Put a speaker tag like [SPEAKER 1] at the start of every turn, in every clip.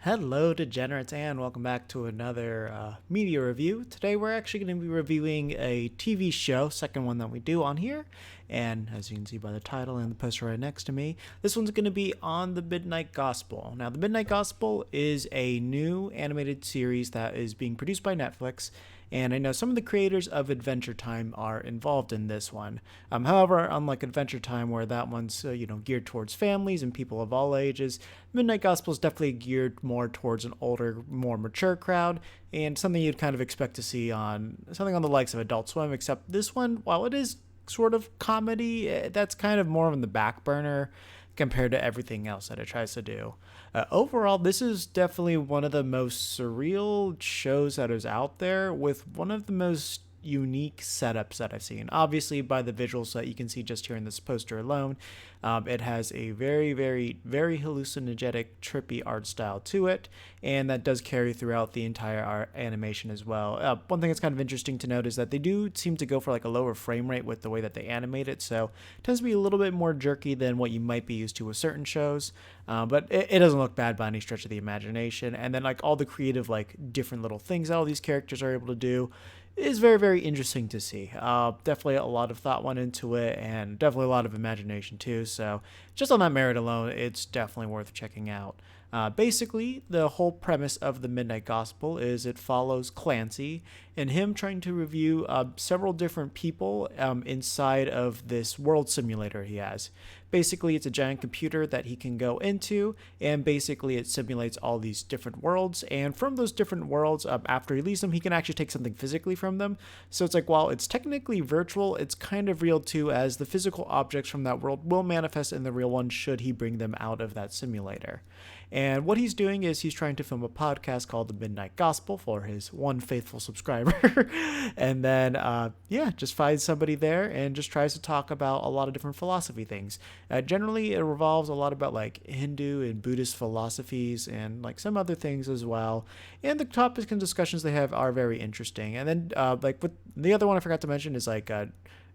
[SPEAKER 1] Hello, degenerates, and welcome back to another media review. Today, we're actually going to be reviewing a TV show, second one that we do on here. And as you can see by the title and the poster right next to me, this one's going to be on the Midnight Gospel. Now, the Midnight Gospel is a new animated series that is being produced by Netflix. And I know some of the creators of Adventure Time are involved in this one. However, unlike Adventure Time, where that one's geared towards families and people of all ages, Midnight Gospel is definitely geared more towards an older, more mature crowd, and something you'd kind of expect to see on something on the likes of Adult Swim. Except this one, while it is sort of comedy, that's kind of more on the back burner compared to everything else that it tries to do. Overall, this is definitely one of the most surreal shows that is out there, with one of the most unique setups that I've seen. Obviously, by the visuals that you can see just here in this poster alone, it has a very, very, very hallucinogenic, trippy art style to it, and that does carry throughout the entire art animation as well. One thing that's kind of interesting to note is that they do seem to go for like a lower frame rate with the way that they animate it, so it tends to be a little bit more jerky than what you might be used to with certain shows. But it doesn't look bad by any stretch of the imagination. And then like all the creative like different little things that all these characters are able to do is very, very interesting to see. Definitely a lot of thought went into it, and definitely a lot of imagination too. So just on that merit alone, it's definitely worth checking out. Basically, the whole premise of the Midnight Gospel is it follows Clancy and him trying to review several different people inside of this world simulator he has. Basically, it's a giant computer that he can go into, and basically it simulates all these different worlds. And from those different worlds, after he leaves them, he can actually take something physically from them. So it's like, while it's technically virtual, it's kind of real too, as the physical objects from that world will manifest in the real one should he bring them out of that simulator. And what he's doing is he's trying to film a podcast called The Midnight Gospel for his one faithful subscriber. And then, just finds somebody there and just tries to talk about a lot of different philosophy things. Generally, it revolves a lot about like Hindu and Buddhist philosophies and like some other things as well. And the topics and discussions they have are very interesting. And then, like with the other one I forgot to mention is like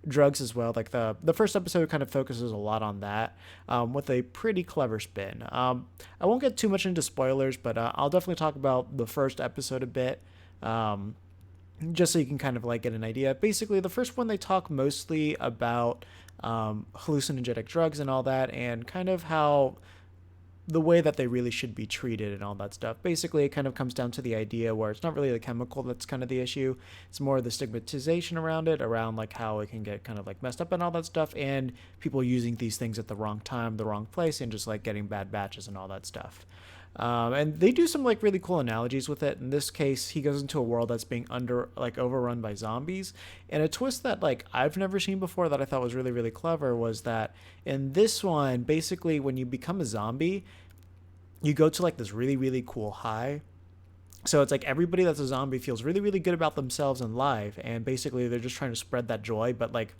[SPEAKER 1] drugs as well. Like the first episode kind of focuses a lot on that, with a pretty clever spin. I won't get too much into spoilers, but I'll definitely talk about the first episode a bit. Just so you can kind of like get an idea. Basically, the first one they talk mostly about hallucinogenic drugs and all that, and kind of how the way that they really should be treated and all that stuff. Basically, it kind of comes down to the idea where it's not really the chemical that's kind of the issue. It's more the stigmatization around it, around like how it can get kind of like messed up and all that stuff, and people using these things at the wrong time, the wrong place, and just like getting bad batches and all that stuff. And they do some like really cool analogies with it. In this case, he goes into a world that's being overrun by zombies. And a twist that like I've never seen before that I thought was really, really clever was that in this one, basically when you become a zombie, you go to like this really, really cool high. So it's like everybody that's a zombie feels really, really good about themselves and life, and basically they're just trying to spread that joy. But like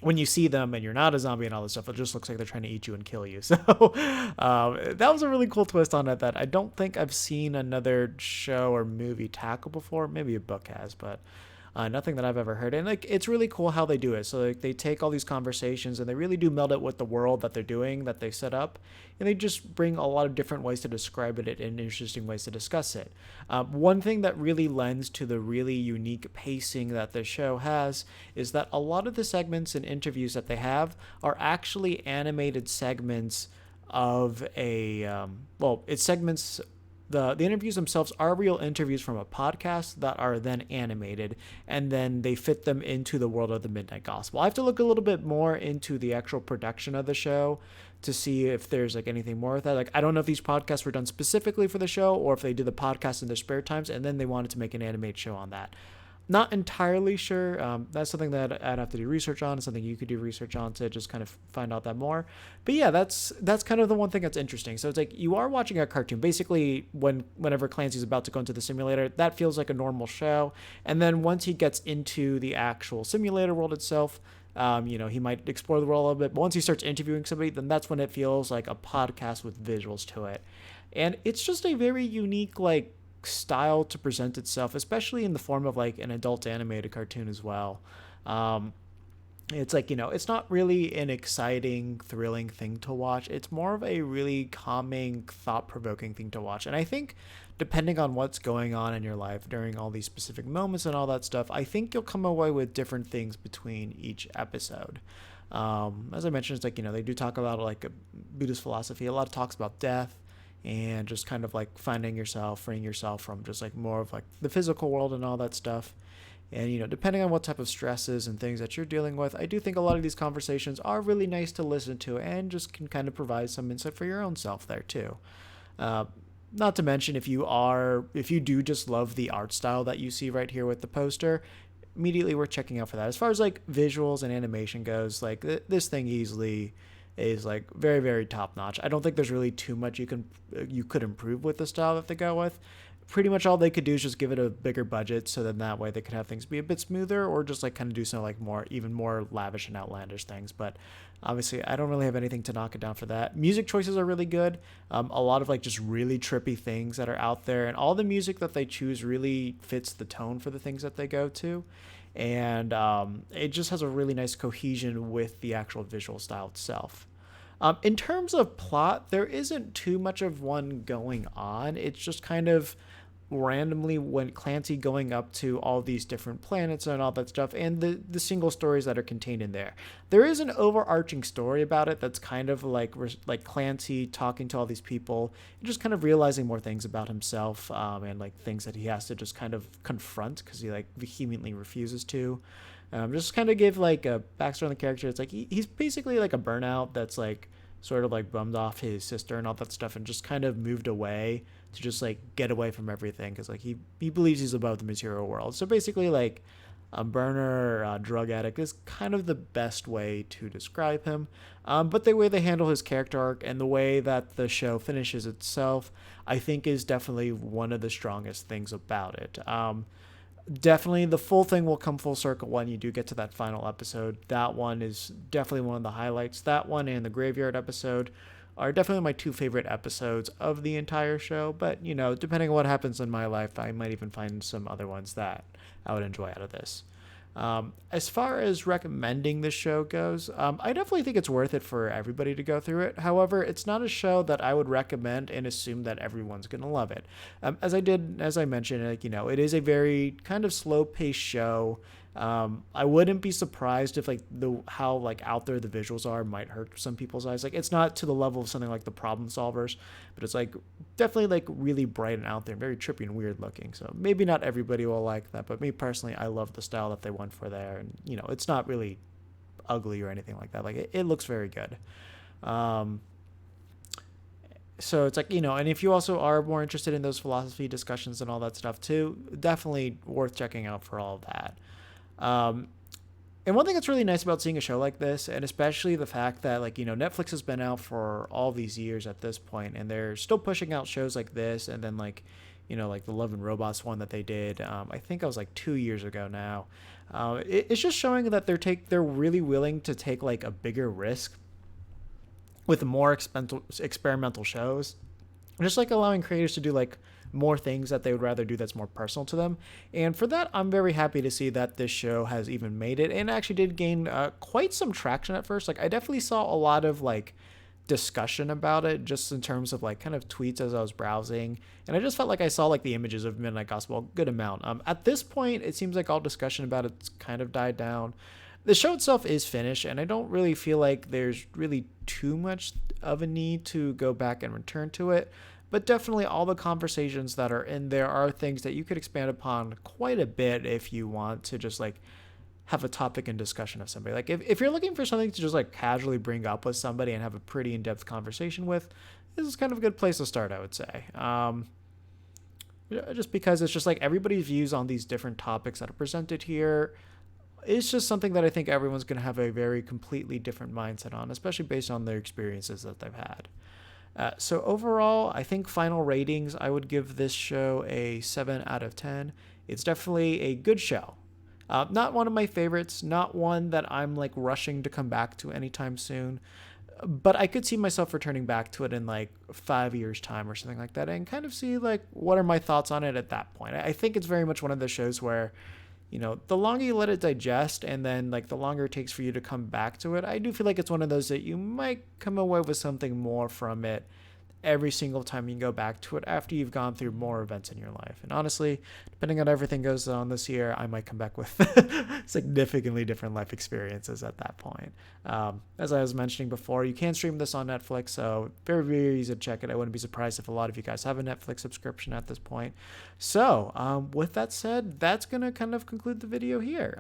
[SPEAKER 1] when you see them and you're not a zombie and all this stuff, it just looks like they're trying to eat you and kill you. So that was a really cool twist on it that I don't think I've seen another show or movie tackle before. Maybe a book has, but nothing that I've ever heard. And like it's really cool how they do it. So like they take all these conversations and they really do meld it with the world that they're doing, that they set up, and they just bring a lot of different ways to describe it and interesting ways to discuss it. One thing that really lends to the really unique pacing that the show has is that a lot of the segments and interviews that they have are actually animated segments of it's segments. The interviews themselves are real interviews from a podcast that are then animated, and then they fit them into the world of the Midnight Gospel. I have to look a little bit more into the actual production of the show to see if there's like anything more with that. Like I don't know if these podcasts were done specifically for the show or if they did the podcast in their spare times and then they wanted to make an animated show on that. Not entirely sure. That's something that I'd have to do research on. It's something you could do research on to just kind of find out that more. But yeah, that's kind of the one thing that's interesting. So it's like you are watching a cartoon. Basically, whenever Clancy's about to go into the simulator, that feels like a normal show. And then once he gets into the actual simulator world itself, he might explore the world a little bit. But once he starts interviewing somebody, then that's when it feels like a podcast with visuals to it. And it's just a very unique like style to present itself, especially in the form of like an adult animated cartoon as well. It's like, it's not really an exciting, thrilling thing to watch. It's more of a really calming, thought provoking thing to watch. And I think depending on what's going on in your life during all these specific moments and all that stuff, I think you'll come away with different things between each episode. As I mentioned, it's like, they do talk about like a Buddhist philosophy. A lot of talks about death and just kind of like finding yourself, freeing yourself from just like more of like the physical world and all that stuff. And, depending on what type of stresses and things that you're dealing with, I do think a lot of these conversations are really nice to listen to and just can kind of provide some insight for your own self there too. Uh, Not to mention, if you do just love the art style that you see right here with the poster, immediately worth checking out for that. As far as like visuals and animation goes, like this thing easily is like very, very top notch. I don't think there's really too much you could improve with the style that they go with. Pretty much all they could do is just give it a bigger budget, so then that way they could have things be a bit smoother, or just like kind of do some like even more lavish and outlandish things. But obviously, I don't really have anything to knock it down for that. Music choices are really good. A lot of like just really trippy things that are out there, and all the music that they choose really fits the tone for the things that they go to. And it just has a really nice cohesion with the actual visual style itself. In terms of plot, there isn't too much of one going on. It's just kind of randomly when Clancy going up to all these different planets and all that stuff, and the single stories that are contained in there. There is an overarching story about it that's kind of like Clancy talking to all these people and just kind of realizing more things about himself, and like things that he has to just kind of confront because he like vehemently refuses to. Just kind of give like a backstory on the character. It's like he's basically like a burnout that's like sort of like bummed off his sister and all that stuff, and just kind of moved away to just like get away from everything because like he believes he's above the material world. So basically like a burner, drug addict is kind of the best way to describe him. But the way they handle his character arc and the way that the show finishes itself, I think is definitely one of the strongest things about it. Definitely the full thing will come full circle when you do get to that final episode. That one is definitely one of the highlights. That one and the graveyard episode are definitely my two favorite episodes of the entire show. But, depending on what happens in my life, I might even find some other ones that I would enjoy out of this. As far as recommending this show goes, I definitely think it's worth it for everybody to go through it. However, it's not a show that I would recommend and assume that everyone's going to love it. As I mentioned, like, it is a very kind of slow paced show. I wouldn't be surprised if like how like out there the visuals are might hurt some people's eyes. Like it's not to the level of something like The Problem Solvers, but it's like definitely like really bright and out there, very trippy and weird looking. So maybe not everybody will like that, but me personally, I love the style that they went for there, and it's not really ugly or anything like that. Like it looks very good. So it's like, and if you also are more interested in those philosophy discussions and all that stuff too, definitely worth checking out for all of that. And one thing that's really nice about seeing a show like this, and especially the fact that like, Netflix has been out for all these years at this point, and they're still pushing out shows like this. And then like, like the Love and Robots one that they did, I think it was like 2 years ago now. It's just showing that they're really willing to take like a bigger risk with more experimental shows, just like allowing creators to do like more things that they would rather do that's more personal to them. And for that, I'm very happy to see that this show has even made it and actually did gain quite some traction at first. Like I definitely saw a lot of like discussion about it just in terms of like kind of tweets as I was browsing, and I just felt like I saw like the images of Midnight Gospel a good amount. At this point, it seems like all discussion about it's kind of died down. The show itself is finished, and I don't really feel like there's really too much of a need to go back and return to it. But definitely all the conversations that are in there are things that you could expand upon quite a bit if you want to just like have a topic and discussion of somebody. Like if you're looking for something to just like casually bring up with somebody and have a pretty in-depth conversation with, this is kind of a good place to start, I would say. Just because it's just like everybody's views on these different topics that are presented here. It's just something that I think everyone's going to have a very completely different mindset on, especially based on their experiences that they've had. So overall, I think final ratings, I would give this show a 7 out of 10. It's definitely a good show. Not one of my favorites, not one that I'm like rushing to come back to anytime soon, but I could see myself returning back to it in like 5 years time or something like that and kind of see like what are my thoughts on it at that point. I think it's very much one of those shows where the longer you let it digest and then like the longer it takes for you to come back to it, I do feel like it's one of those that you might come away with something more from it every single time you go back to it after you've gone through more events in your life. And honestly, depending on everything goes on this year, I might come back with significantly different life experiences at that point. As I was mentioning before, you can stream this on Netflix, so very, very easy to check it. I wouldn't be surprised if a lot of you guys have a Netflix subscription at this point. So with that said, that's going to kind of conclude the video here.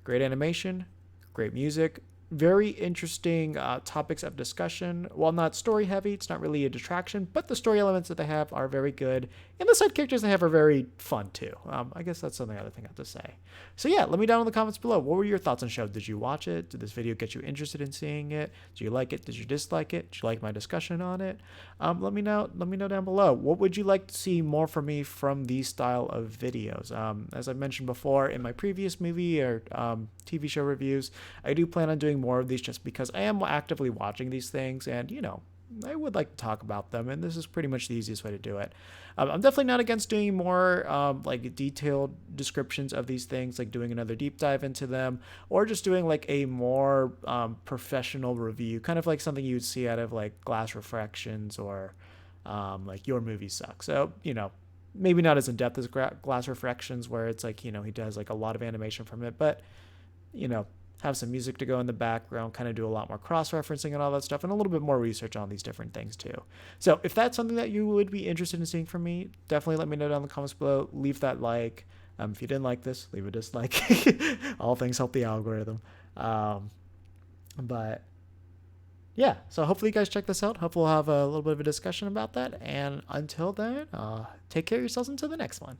[SPEAKER 1] Great animation, great music, very interesting topics of discussion. While not story heavy, it's not really a detraction, but the story elements that they have are very good, and the side characters they have are very fun too. I guess that's something other thing I have to say. So yeah, let me down in the comments below. What were your thoughts on the show? Did you watch it? Did this video get you interested in seeing it? Do you like it? Did you dislike it? Did you like my discussion on it? Let me know. Let me know down below. What would you like to see more from me from these style of videos? As I mentioned before in my previous movie or TV show reviews, I do plan on doing more of these just because I am actively watching these things, and I would like to talk about them, and this is pretty much the easiest way to do it. I'm definitely not against doing more like detailed descriptions of these things, like doing another deep dive into them, or just doing like a more professional review, kind of like something you would see out of like Glass Refractions or like Your Movie Sucks. So maybe not as in depth as Glass Refractions, where it's like he does like a lot of animation from it, but have some music to go in the background, kind of do a lot more cross-referencing and all that stuff, and a little bit more research on these different things too. So if that's something that you would be interested in seeing from me, definitely let me know down in the comments below. Leave that like. If you didn't like this, leave a dislike. All things help the algorithm. But yeah, so hopefully you guys check this out. Hopefully we'll have a little bit of a discussion about that. And until then, take care of yourselves until the next one.